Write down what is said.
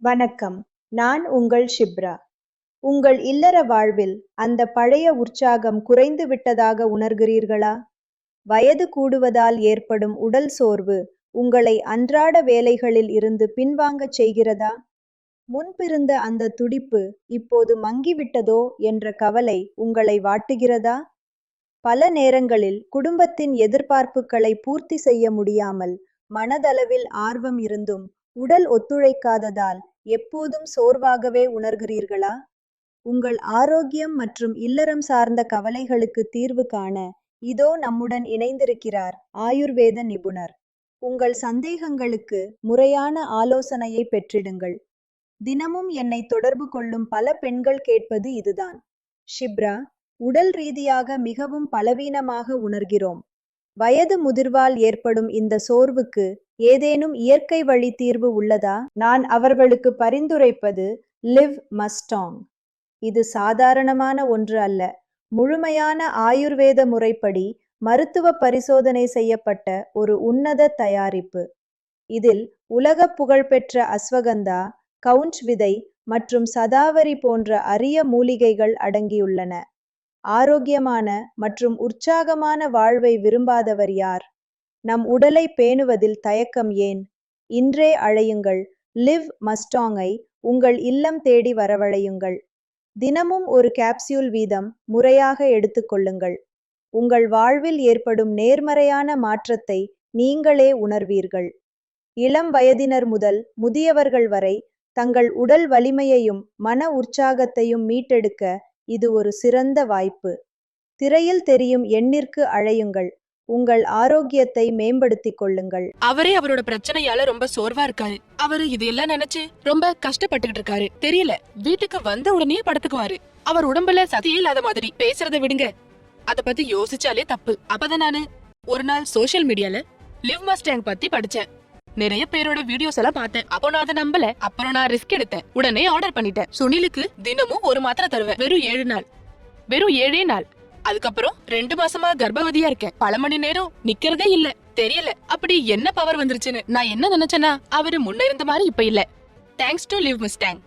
வணக்கம். நான் உங்கள் ஷிப்ரா. உங்கள் இல்லற வாழ்வில் அந்த பழைய உற்சாகம் குறைந்து விட்டதாக உணர்கிறீர்களா? வயது கூடுவதால் ஏற்படும் உடல் சோர்வு உங்களை அன்றாட வேலைகளில் இருந்து பின்வாங்கச் செய்கிறதா? முன்பிருந்த அந்த துடிப்பு இப்போது மங்கிவிட்டதோ என்ற கவலை உங்களை வாட்டுகிறதா? பல நேரங்களில் குடும்பத்தின் எதிர்பார்ப்புகளை பூர்த்தி செய்ய முடியாமல் மனதளவில் ஆர்வம் இருந்தும் உடல் ஒத்துழைக்காததால் எப்போதும் சோர்வாகவே உணர்கிறீர்களா? உங்கள் ஆரோக்கியம் மற்றும் இல்லறம் சார்ந்த கவலைகளுக்கு தீர்வு காண இதோ நம்முடன் இணைந்திருக்கிறார் ஆயுர்வேத நிபுணர். உங்கள் சந்தேகங்களுக்கு முறையான ஆலோசனையை பெற்றிடுங்கள். தினமும் என்னை தொடர்பு கொள்ளும் பல பெண்கள் கேட்பது இதுதான். ஷிப்ரா, உடல் ரீதியாக மிகவும் பலவீனமாக உணர்கிறோம். வயது முதிர்வால் ஏற்படும் இந்த சோர்வுக்கு ஏதேனும் இயற்கை வழி தீர்வு உள்ளதா? நான் அவர்களுக்கு பரிந்துரைப்பது லிவ் மஸ்டாங். இது சாதாரணமான ஒன்று அல்ல. முழுமையான ஆயுர்வேத முறைப்படி மருத்துவ பரிசோதனை செய்யப்பட்ட ஒரு உன்னத தயாரிப்பு. இதில் உலக புகழ்பெற்ற அஸ்வகந்தா, கவுஞ்ச் விதை மற்றும் சதாவரி போன்ற அரிய மூலிகைகள் அடங்கியுள்ளன. ஆரோக்கியமான மற்றும் உற்சாகமான வாழ்வை விரும்பாதவர் யார்? நம் உடலை பேணுவதில் தயக்கம் ஏன்? இன்றே அழையுங்கள். லிவ் மஸ்டாங்கை உங்கள் இல்லம் தேடி வரவழையுங்கள். தினமும் ஒரு கேப்சியூல் வீதம் முறையாக எடுத்துக்கொள்ளுங்கள். உங்கள் வாழ்வில் ஏற்படும் நேர்மறையான மாற்றத்தை நீங்களே உணர்வீர்கள். இளம் வயதினர் முதல் முதியவர்கள் வரை தங்கள் உடல் வலிமையையும் மன உற்சாகத்தையும் மீட்டெடுக்க இது ஒரு சிறந்த வாய்ப்பு. திரையில் தெரியும் எண்ணிற்கு அழையுங்கள். உங்கள் ஆரோக்கியத்தை மேம்படுத்திக் கொள்ளுங்கள். அவரே அவரோட பிரச்சனையால ரொம்ப சோர்வா இருக்காரு. அவரு இதெல்லாம் நினைச்சு ரொம்ப கஷ்டப்பட்டுக்கிட்டு இருக்காரு. தெரியல, வீட்டுக்கு வந்த உடனே படுத்துக்குவாரு. அவர் உடம்புல சதியே இல்லாத மாதிரி பேசுறத விடுங்க. அத பத்தி யோசிச்சாலே தப்பு. அப்பதான் நானு ஒரு நாள் சோசியல் மீடியால லிவ் மஸ்டாங் பத்தி படிச்சேன். நிறைய பேரோட வீடியோஸ் எல்லாம் பார்த்தேன். அப்போ நான் அதை நம்பல. அப்புறம் நான் ரிஸ்க் எடுத்தேன். உடனே ஆர்டர் பண்ணிட்டேன். சுனிலுக்கு தினமும் ஒரு மாத்திரை தருவேன். வெறும் 7 நாள். வெறும் 7 நாள். அதுக்கப்புறம் 2 மாசமா கர்ப்பவதியா இருக்கேன். பல மணி நேரம் நிக்கிறதே இல்ல. தெரியல அப்படி என்ன பவர் வந்துருச்சுன்னு. நான் என்ன நினைச்சேன்னா அவரு முன்ன இருந்த மாதிரி இப்ப இல்ல. Thanks to live Mustang.